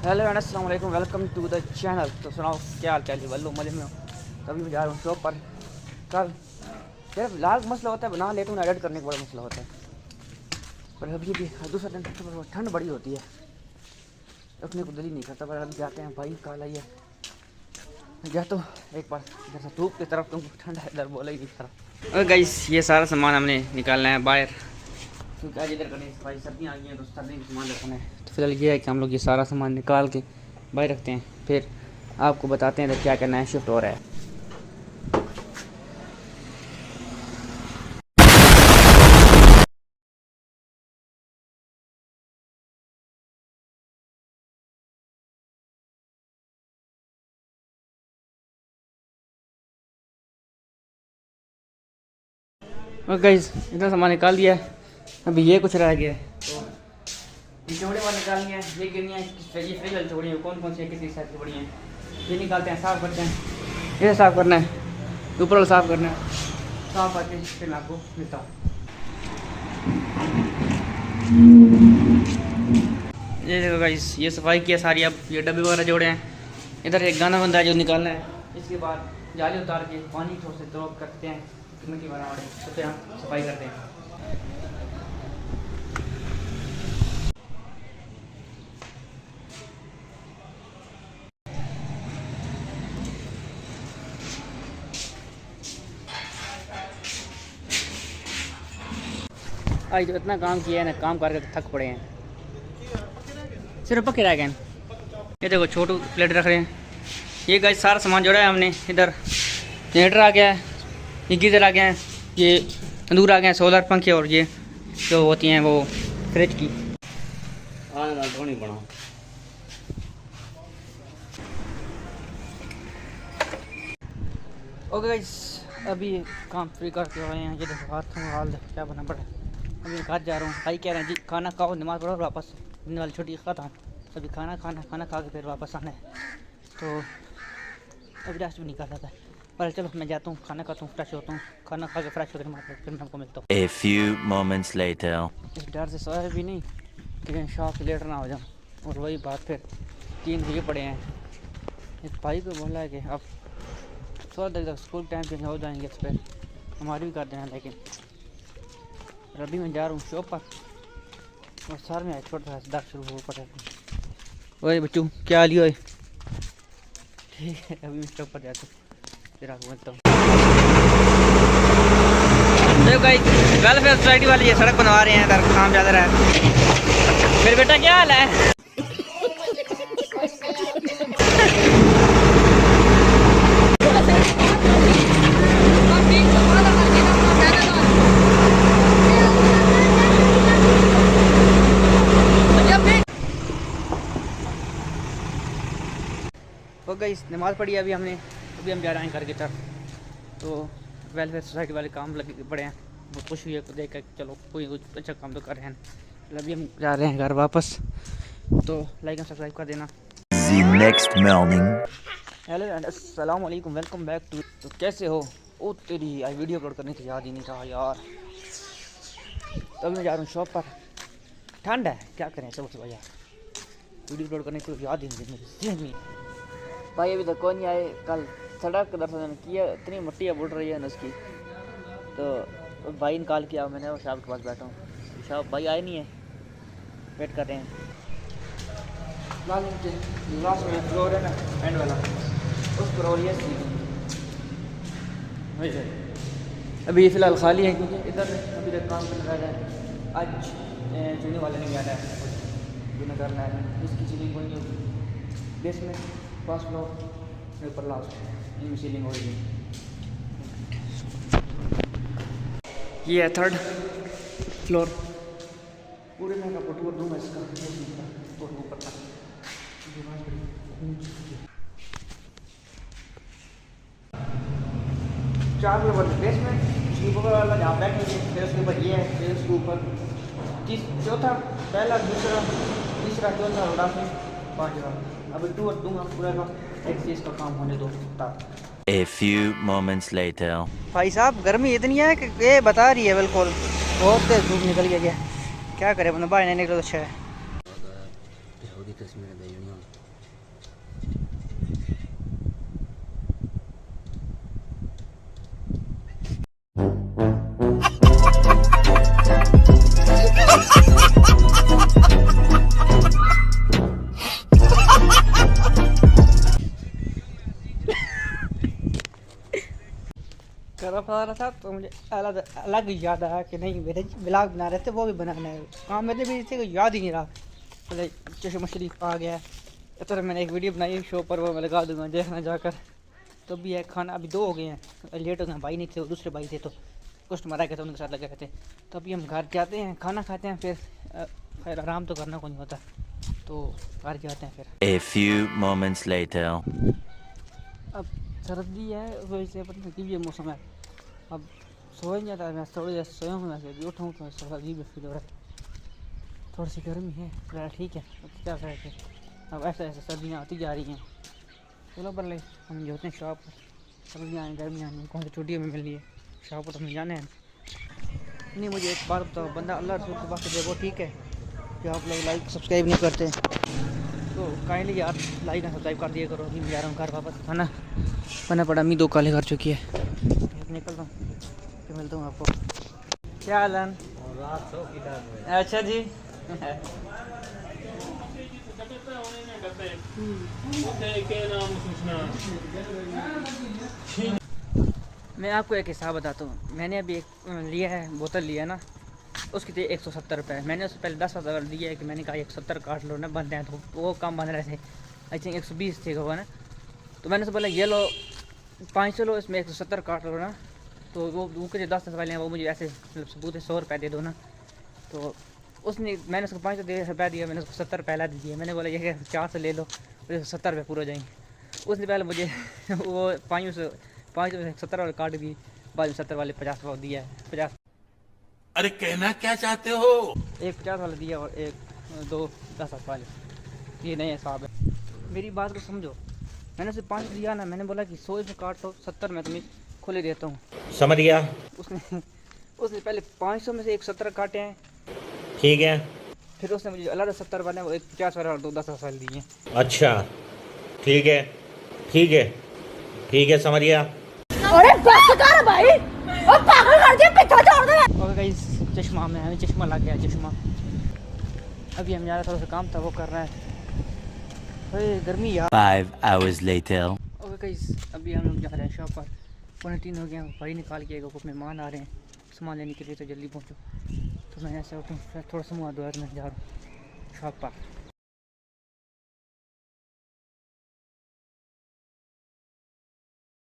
Hello and अस्सलाम वालेकुम, welcome to the channel. तो सुनाओ क्या हाल चाल है? वल्लो मजे में हो? तभी मैं जा रहा हूँ शॉप पर। कल यार लाख मसला होता है, बना लेता हूँ एडिट करने का बड़ा मसला होता है। पर अभी भी दूसरा दिन ठंड बड़ी होती है, रखने को दिल ही नहीं करता। पर अभी जाते हैं भाई, कल आइए जा तो एक बार इधर से धूप की तरफ, तुमको ठंड है इधर बोला ही नहीं तरफ। और गाइस ये सारा सामान हमने निकालना है बाहर, क्योंकि आज इधर करनी भाई सर्दियाँ आ गई हैं तो सर्दी का सामान रखना है। तो फिलहाल ये है कि हम लोग ये सारा सामान निकाल के बाहर रखते हैं, फिर आपको बताते हैं तो क्या करना है, शिफ्ट हो रहा है। और गाइस इतना सामान निकाल दिया है, अभी ये कुछ रह गया है। तो ये चौड़े वाली निकालनी है, ये गिरनी है, ये फ्रिज वाली चौड़ी है, कौन कौन सी है, किसी साइड की बड़ी है, ये निकालते हैं, साफ़ करते हैं। ये साफ़ करना है, ऊपर वाला साफ़ करना है, साफ़ करके फिर मैं आपको मिलता हूँ। ये देखो गाइस ये सफाई किया सारी। अब ये डब्बे वगैरह जोड़े हैं, इधर एक गाना बंदा है जो निकालना है। इसके बाद जाली उतार के पानी थोड़ा से ड्रॉप करते हैं, मिट्टी बना रहे तो फिर हम सफाई करते हैं। आज जो इतना काम किया है ना, काम करके थक पड़े हैं, सिर्फ पक्के रह गए हैं। ये देखो छोटू प्लेट रख रहे हैं। ये गाइस सारा सामान जोड़ा है हमने। इधर जनरेटर आ गया है, ये गीज़र आ गया है, ये तंदूर आ गया है, सोलर पंखे, और ये जो होती हैं वो फ्रिज की। ओके गाइस अभी काम फ्री करके आए हैं। ये देखो हाल क्या बना पड़ा है। अभी घर जा रहा हूँ, भाई कह रहे हैं जी खाना खाओ, नमाज़ पढ़ो, वापस दिन वाली छुट्टी ख़त्म। अभी खाना खा के फिर वापस आना है। तो अभी रास्ते भी नहीं कर रहा था, पर चलो मैं जाता हूँ, खाना खाता हूँ, फ्रेश होता हूँ, खाना खा के फ्रेश होकर फिर मैं आपको मिलता हूँ। A few moments later. इस डर से सोया भी नहीं कि शॉप से लेट ना हो जाऊँ, और वही बात फिर 3 बजे पड़े हैं। इस भाई को बोला है कि अब 16 तक स्कूल टाइम पे हो जाएंगे, इस पर हमारी भी कर देना। लेकिन अभी मैं जा रहा हूँ शॉप पर, और सर में छोटा सा दर्द शुरू हो पड़ा। ओए बच्चू क्या हाल है? ठीक है अभी मैं शॉप पर जाता हूँ, फिर आपको मिलता हूँ। देखो भाई वेलफेयर सोसाइटी वाली ये सड़क बनवा रहे हैं, इधर काम ज़्यादा रहा है। मेरे बेटा क्या हाल है? हो गई नमाज़ पढ़ी अभी हमने, अभी हम जा रहे हैं घर की तरफ। तो वेलफेयर सोसाइटी वाले काम लगे पड़े हैं, बहुत खुश हुई है देख कर, चलो कोई कुछ अच्छा काम तो कर रहे हैं। अभी हम जा रहे हैं घर वापस, तो लाइक एंड सब्सक्राइब कर देना। Next morning. हेलो एंड अस्सलाम वालेकुम, वेलकम बैक टू। तो कैसे हो? ओ तेरी आज वीडियो अपलोड करनी थी, याद ही नहीं रहा यार। तो अभी मैं जा रहा हूँ शॉप पर, ठंड है क्या करें, सब सुबह यार वीडियो अपलोड करने को याद ही नहीं भाई। अभी तक कौन नहीं आए, कल सड़क का दर्शन किया, इतनी मिट्टी उड़ रही है ना उसकी। तो भाई ने कॉल किया, मैंने वो शाह के पास बैठा हूँ, शाह भाई आए नहीं है, वेट कर रहे हैं। लास्ट में फ्लोर है ना एंड वाला, उस फ्लोर ये अभी फ़िलहाल खाली है, क्योंकि इधर अभी तक काम करने लगा है। आज चुनने वाले ने आना है, कुछ करना है, इसकी सीलिंग कोई नहीं होगी। बेसमेंट फर्स्ट फ्लोर ऊपर लास्ट इनमें सीलिंग होगी। ये है 3rd फ्लोर, पूरे में का टूर दूँगा इसका तो ऊपर तक। 4 फ्लोर बेसमेंट, उसके ऊपर वाला जहाँ बैठेंगे, फिर उसके ऊपर ये है, फिर उसके ऊपर चौथा, पहला, दूसरा, तीसरा, चौथा, और आखिरी 5वां। अभी टूर दूँगा पूरा का, एक चीज़ का काम होने दो तब। A few moments later. भाई साहब गर्मी इतनी है कि ये बता रही है बिल्कुल, बहुत तेज धूप निकल गया। क्या करे बंदा, बाहर नहीं निकला तो अच्छा है। तरफ आ रहा था तो मुझे अलग अलग याद आया कि नहीं मेरे ब्लॉग बना रहे थे वो भी बनाना है। काम मैंने भी इसे याद ही नहीं रहा। पहले चश्मा शरीफ आ गया तो मैंने एक वीडियो बनाई शो पर, वो मैं लगा दूँगा देखना जाकर। तो भी है खाना, अभी 2 हो गए हैं, लेट हो गए, भाई नहीं थे वो दूसरे भाई थे तो कस्टमर आ गए थे उनके साथ लगे रहते। तो अभी हम घर जाते हैं, खाना खाते हैं, फिर आराम तो करना को नहीं होता तो घर जाते हैं फिर। A few moments later. अब सर्दी है वजह से पता नहीं ये मौसम है, अब सो नहीं जाता। मैं थोड़ी देर सोया हूँ, वैसे भी उठाऊँ तो थोड़ा अजीब फील हो रहा है, थोड़ी सी गर्मी है फिर ठीक है। अब क्या करें फिर, अब ऐसे ऐसे सर्दियाँ आती जा रही हैं। चलो बल्ले हम जाते हैं शॉप पर, सर्दियाँ आएँ गर्मियाँ आएँ, कौन सी छुट्टियों में मिल रही है, शॉप पर तो हमें जाना है। नहीं मुझे एक बात बताओ, बंदा अल्लाह रसूल की बात दे वो ठीक है कि आप लोग लाइक सब्सक्राइब नहीं करते तो काइंडली यार लाइक एंड सब्सक्राइब कर दिया करो। नहीं जा रहा हूँ घर वापस, है ना, बना पड़ा मी 2 काले कर चुकी है। निकलता हूँ फिर मिलता हूँ आपको। क्या हाल है? अच्छा जी मैं आपको एक हिसाब बताता हूँ। मैंने अभी एक लिया है, बोतल लिया है ना, उसकी थी 170 रुपये। मैंने उससे पहले 10 रुपये दिया है कि मैंने कहा 170 काट लो ना, बनते हैं तो वो कम बन रहे थे, आई थिंक 120 थे होगा ना। तो मैंने उससे बोला ये लो 500 लो, इसमें 170 काट लो ना। तो वो के जो 10 वाले हैं वो मुझे ऐसे मतलब सबूत 100 रुपये दे दो ना। तो उसने मैंने उसको 500 रुपये दिया, मैंने उसको 70 पहला दे दिया। मैंने बोला ये 400 ले लो, 70 रुपये पूरा जाएंगे। उसने पहले मुझे वो 500 70 वाले काट दिए, बाद में 70 वाले 50 रुपये दिया है। 50 अरे कहना क्या चाहते हो? एक 50 वाला दिया और एक 2 10 वाले, ये नहीं हिसाब है। मेरी बात को समझो, मैंने उसे 5 दिया ना, मैंने बोला कि 100 में काट लो, 70 में तुम्हें खुले देता हूँ। समझ गया। उसने पहले 500 में से 170 काटे हैं, ठीक है। फिर उसने मुझे अलग 70 वाले वो एक 50 वाले और 2 10 वाले दिए। अच्छा ठीक है ठीक है ठीक है, समझ गया। अरे बस कर भाई, अब पागल कर दिया, पीछे छोड़ दे। ओके गाइस, चश्मा में हमें चश्मा लग गया, चश्मा। अभी हम जा रहे थोड़ा सा काम था वो कर रहा है। अरे गर्मी यार। 5 hours later. ओके गाइस, अभी हम लोग जा रहे हैं शॉप पर, 3 हो गया, भाई निकाल के कुछ मेहमान आ रहे हैं सामान लेने के लिए, तो जल्दी पहुँचो। तो मैं ऐसे थोड़ा सा मुँह धोया, मैं जा रहा हूँ शॉप पर।